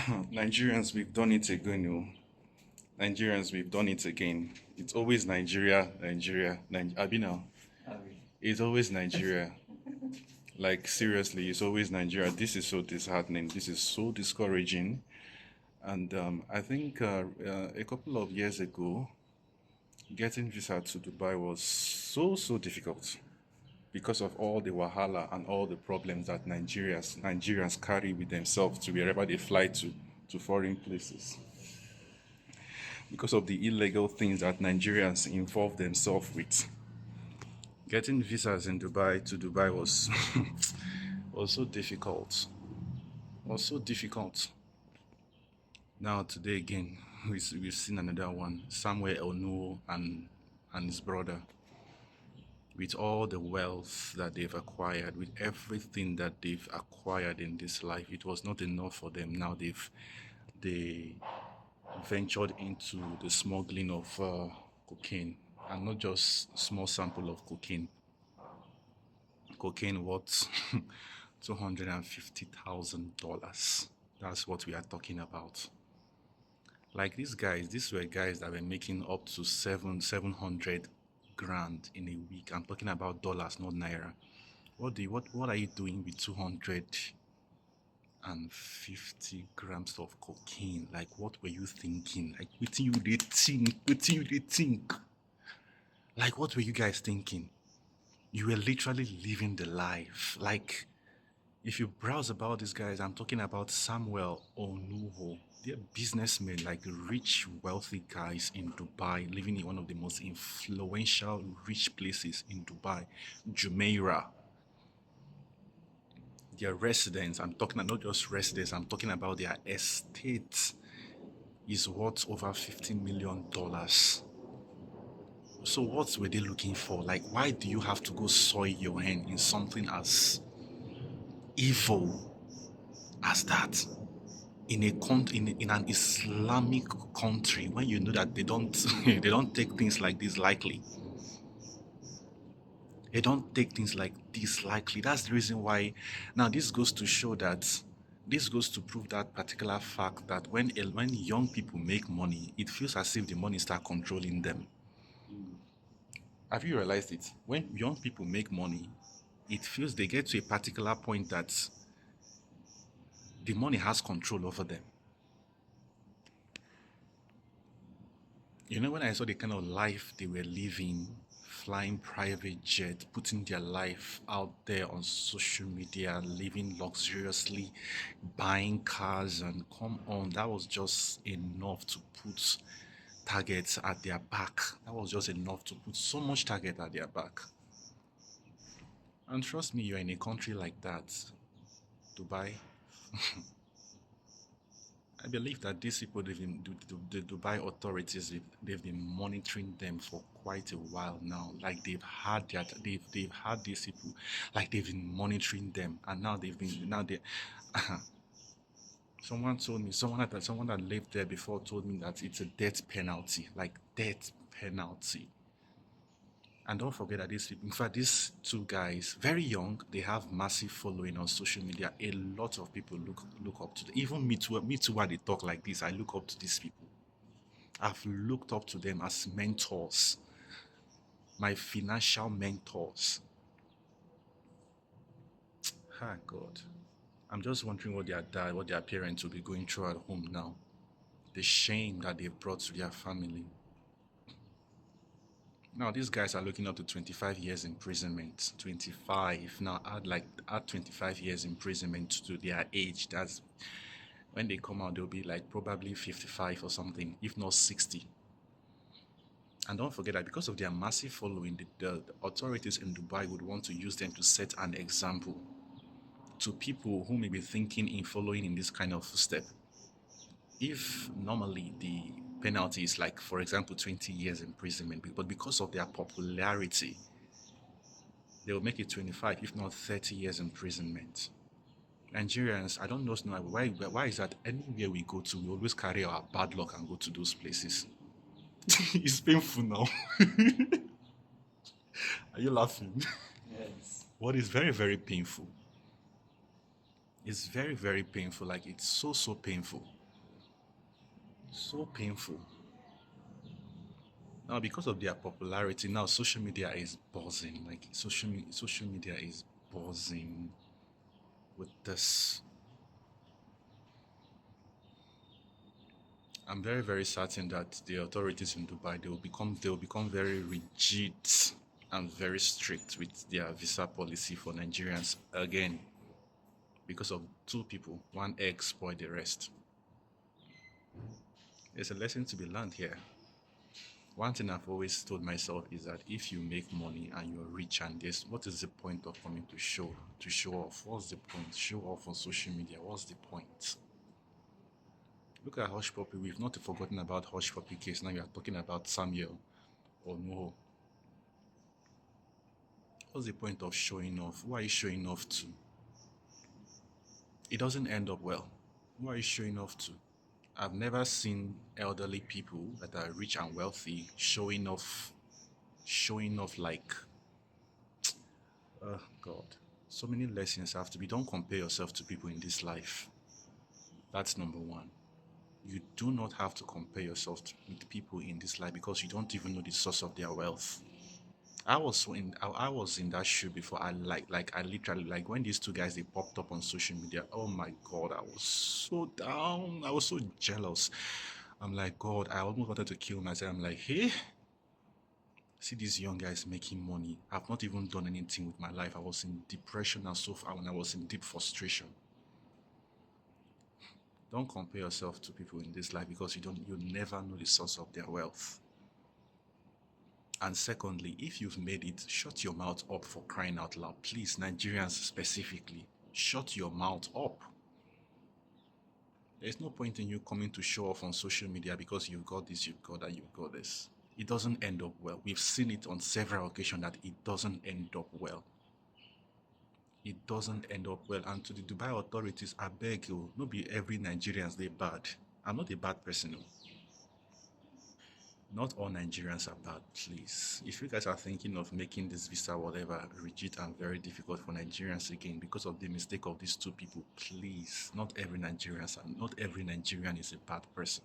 Nigerians, we've done it again. Nigerians, we've done it again. It's always Nigeria, Nigeria, Abina. It's always Nigeria. Like, seriously, it's always Nigeria. This is so disheartening. This is so discouraging. And I think a couple of years ago, getting visa to Dubai was so difficult because of all the wahala and all the problems that Nigerians carry with themselves to wherever they fly to foreign places. Because of the illegal things that Nigerians involve themselves with. Getting visas in Dubai to Dubai was was so difficult. Was so difficult. Now today again, we've seen another one, Samuel Onuha and his brother, with all the wealth that they've acquired, with everything that they've acquired in this life, it was not enough for them. Now they ventured into the smuggling of cocaine, and not just small sample of cocaine. Cocaine worth $250,000. That's what we are talking about. Like these guys, these were guys that were making up to 700 grand in a week. I'm talking about dollars, not naira. What are you doing with 250 grams of cocaine? Like, what were you thinking? Like, what you did think? What you did think? Like, what were you guys thinking? You were literally living the life. Like, if you browse about these guys, I'm talking about Samuel Onuho. They're businessmen, like rich, wealthy guys in Dubai, living in one of the most influential, rich places in Dubai, Jumeirah. Their residence, I'm talking not just residence, I'm talking about their estate is worth over $15 million. So what were they looking for? Like, why do you have to go soil your hand in something as evil as that? In a in an Islamic country, when you know that they don't they don't take things like this lightly. They don't take things like this lightly. That's the reason why. Now this goes to show that this goes to prove that particular fact that when young people make money, it feels as if the money start controlling them. Have you realized it? When young people make money, it feels they get to a particular point that the money has control over them. You know, when I saw the kind of life they were living, flying private jet, putting their life out there on social media, living luxuriously, buying cars, and come on, that was just enough to put targets at their back. That was just enough to put so much target at their back. And trust me, you're in a country like that, Dubai. I believe that these people, the Dubai authorities, they've been monitoring them for quite a while now. Like they've had these people, like they've been monitoring them, and now they. Someone that lived there before told me that it's a death penalty, like death penalty. And don't forget that these people, in fact, these two guys, very young, they have massive following on social media. A lot of people look up to them. Even me too, when they talk like this, I look up to these people. I've looked up to them as mentors, my financial mentors. Ah, God. I'm just wondering what their dad, what their parents will be going through at home now. The shame that they've brought to their family. Now these guys are looking up to 25 years imprisonment. 25. Now add 25 years imprisonment to their age. That's when they come out, they'll be like probably 55 or something, if not 60. And don't forget that because of their massive following, the authorities in Dubai would want to use them to set an example to people who may be thinking in following in this kind of step. If normally the penalty is like, for example, 20 years imprisonment, but because of their popularity, they will make it 25, if not 30 years imprisonment. Nigerians, I don't know why is that anywhere we go to, we always carry our bad luck and go to those places. It's painful now. Are you laughing? Yes. What is very, very painful. It's very, very painful. Like it's so, so painful. So painful. Now, because of their popularity, now social media is buzzing. Like social media is buzzing with this. I'm very, very certain that the authorities in Dubai they will become very rigid and very strict with their visa policy for Nigerians again because of two people. One egg spoiled the rest. There's a lesson to be learned here. One thing I've always told myself is that if you make money and you're rich and this, what is the point of coming to show off? What's the point? Show off on social media. What's the point? Look at Hush Puppy. We've not forgotten about Hush Puppy case. Now you are talking about Samuel or no. What's the point of showing off? Who are you showing off to? It doesn't end up well. Who are you showing off to? I've never seen elderly people that are rich and wealthy showing off like, oh God. So many lessons have to be. Don't compare yourself to people in this life. That's number one. You do not have to compare yourself with people in this life because you don't even know the source of their wealth. I was in that shoe before. I literally like when these two guys they popped up on social media. Oh my God, I was so down. I was so jealous. I'm like, God, I almost wanted to kill myself. I'm like, hey, see these young guys making money. I've not even done anything with my life. I was in depression and so far when I was in deep frustration. Don't compare yourself to people in this life because you never know the source of their wealth. And secondly, if you've made it, shut your mouth up for crying out loud. Please, Nigerians specifically, shut your mouth up. There's no point in you coming to show off on social media because you've got this, you've got that, you've got this. It doesn't end up well. We've seen it on several occasions that it doesn't end up well. It doesn't end up well. And to the Dubai authorities, I beg you, not be every Nigerians they bad. I'm not a bad person. Not all Nigerians are bad, please. If you guys are thinking of making this visa, whatever, rigid and very difficult for Nigerians again because of the mistake of these two people, please. Not every Nigerian is a bad person.